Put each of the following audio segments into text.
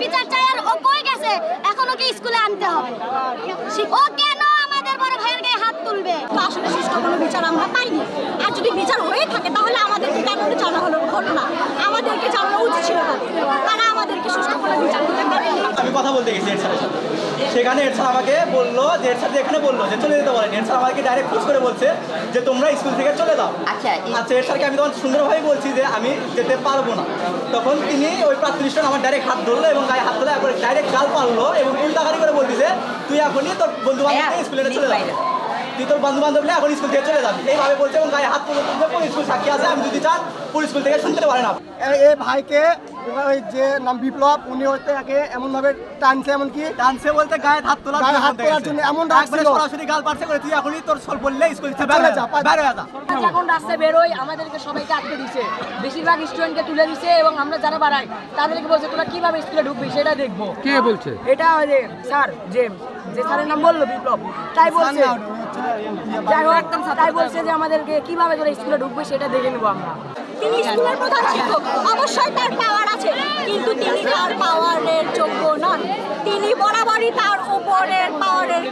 বিচার চাই আর ও কই গেছে এখন ওকে স্কুলে আনতে হবে ও কেন আমাদের বড় ভাইয়ের গায়ে হাত তুলবে আসলে সুষ্ঠু কোনো বিচার আমরা পাইনি আর যদি বিচার হয়ে থাকে তাহলে আমাদেরকে কেন জানা হলো ঘটনা আমাদেরকে জানানো উচিত ছিল তারা আমাদেরকে সুষ্ঠু কোনো বিচার দিতে পারেনি আমি কথা বলতে গেছি এর স্যারের সাথে সেখানে এর স্যার আমাকে বললো যে এর স্যার এখানে বললো যে চলে যেতে বলেন এর স্যার আমাকে ডাইরেক্ট খোঁজ করে বলছে যে তোমরা স্কুল থেকে চলে যাও আচ্ছা এর স্যারকে আমি তখন সুন্দরভাবে বলছি যে আমি যেতে পারবো না তখন তিনি ওই প্রাথমিক আমার ডাইরেক্ট হাত ধরলো এবং গায়ে হাত ধরে একবার ডাইরেক্ট গাল পারলো এবং উল্টাগাড়ি করে বলতেছে তুই এখনই তোর বন্ধু বান্ধব স্কুলে চলে যাবি তুই তোর বন্ধু বান্ধব নিয়ে এখন স্কুল থেকে চলে যাবি এইভাবে বলছে এবং গায়ে হাত তুলে পুরো স্কুল সাক্ষী আছে আমি যদি চান পুরো স্কুল থেকে শুনতে পারে না এই ভাইকে ওই যে নাম বিপ্লব উনি হচ্ছে একে এমন ভাবে টানছে এমনকি টানছে বলতে গায়ে হাত তোলার জন্য এমন ডাকছিল সরাসরি গাল পারছে করে তুই এখনই তোর সল বললে স্কুল থেকে বের হয়ে যা যখন রাস্তায় বেরোই আমাদেরকে সবাইকে আটকে দিছে বেশিরভাগ স্টুডেন্টকে তুলে দিছে এবং আমরা যারা বাড়াই তাদেরকে বলছে তোরা কিভাবে স্কুলে ঢুকবি সেটা দেখবো কে বলছে এটা ওই যে স্যার যে স্যারের নাম বললো বিপ্লব তাই বলছে যাই হোক তাই বলছে যে আমাদেরকে কিভাবে তোরা স্কুলে ঢুকবে সেটা দেখে নেবো আমরা তিনি স্কুলের প্রধান শিক্ষক অবশ্যই তার পাওয়ার আছে কিন্তু তিনি তার পাওয়ারের যোগ্য নন তিনি বরাবরই তার উপরের পাওয়ারের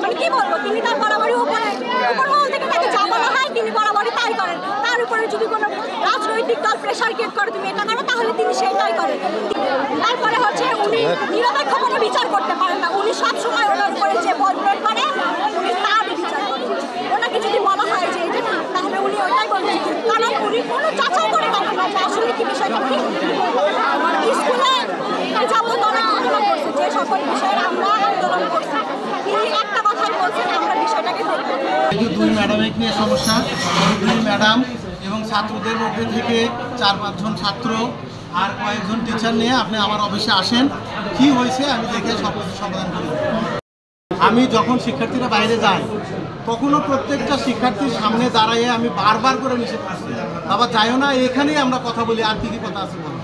মানে কি বলবো তিনি তার বরাবরই উপরমহল থেকে তাকে যা বলা হয় তিনি বরাবরই তাই করেন তার উপরে যদি কোনো রাজনৈতিক দল প্রেশার ক্রিয়েট করে তুমি এটা করো তাহলে তিনি সেটাই করেন তারপরে হচ্ছে উনি নিরপেক্ষ কোনো বিচার করতে পারেন না উনি সবসময় ওনার উপরে যে বল প্রয়োগ করে উনি তার বিচার করেন ওনাকে যদি বলা হয় যে এটা না তাহলে উনি ওইটাই বলবেন কারণ উনি কোনো যাচাই করে দেখেন না আসলে কি বিষয়টা কি স্কুলে যাবত অনেক ঘটনা করছে যে সকল বিষয়ে আমরা আন্দোলন করছি তিনি একটা কথাই বলছেন আমরা বিষয়টাকে দেখব দুই ম্যাডামের নিয়ে সমস্যা দুই ম্যাডাম এবং ছাত্রদের মধ্যে থেকে 4-5 জন ছাত্র আর কয়েকজন টিচার নিয়ে আপনি আমার অফিসে আসেন কি হয়েছে আমি দেখে সব কিছু সমাধান করি আমি যখন শিক্ষার্থীরা বাইরে যায় তখনও প্রত্যেকটা শিক্ষার্থীর সামনে দাঁড়াইয়ে আমি বারবার করে নিষেধ করছি আবার যাইও না এখানেই আমরা কথা বলি আর কি কথা আছে বলো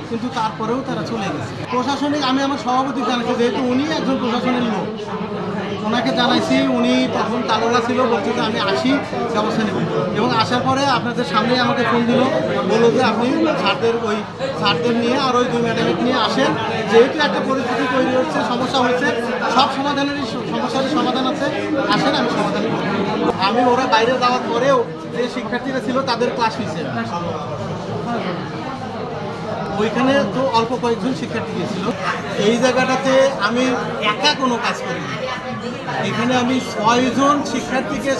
কিন্তু তারপরেও তারা চলে গেছে প্রশাসনিক আমি আমার সভাপতি জানাচ্ছি যেহেতু উনি একজন প্রশাসনের লোক ওনাকে জানাইছি উনি তখন তালোরা ছিল বলছে যে আমি আসি ব্যবস্থা নেব এবং আসার পরে আপনাদের সামনেই আমাকে ফোন দিল বললো যে আপনি স্যারদের নিয়ে আর ওই দুই ম্যাডামের নিয়ে আসেন যেহেতু একটা পরিস্থিতি তৈরি হচ্ছে সমস্যা হয়েছে সব সমস্যারই সমাধান আছে আসেন আমি সমাধান করব আমি ওরা বাইরে যাওয়ার পরেও যে শিক্ষার্থীরা ছিল তাদের ক্লাস নিচ্ছে ওইখানে তো অল্প কয়েকজন শিক্ষার্থী গিয়েছিল এই জায়গাটাতে আমি একা কোনো কাজ করি এখানে আমি 6 জন শিক্ষার্থীকে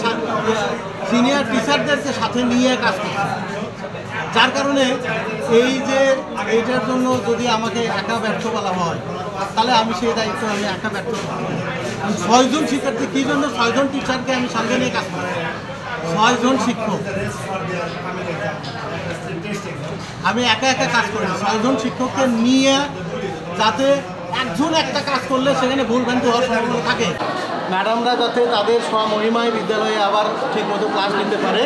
সিনিয়র টিচারদেরকে সাথে নিয়ে কাজ করছি যার কারণে এই যে এইটার জন্য যদি আমাকে একা ব্যর্থ বলা হয় তাহলে আমি সেই দায়িত্ব আমি একা ব্যর্থ 6 জন শিক্ষার্থী কী জন্য 6 জন টিচারকে আমি সঙ্গে নিয়ে কাজ করছি 6 জন শিক্ষক আমি একা একা কাজ করি 6 জন শিক্ষককে নিয়ে যাতে একজন একটা কাজ করলে সেখানে ভুলভ্রান্তি হওয়ার সম্ভাবনা থাকে ম্যাডামরা যাতে তাদের স্বমহিমায় বিদ্যালয়ে আবার ঠিকমতো ক্লাস নিতে পারে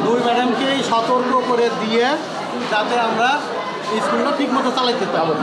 দুই ম্যাডামকেই সতর্ক করে দিয়ে যাতে আমরা স্কুলটা ঠিকমতো চালাতে পারবো।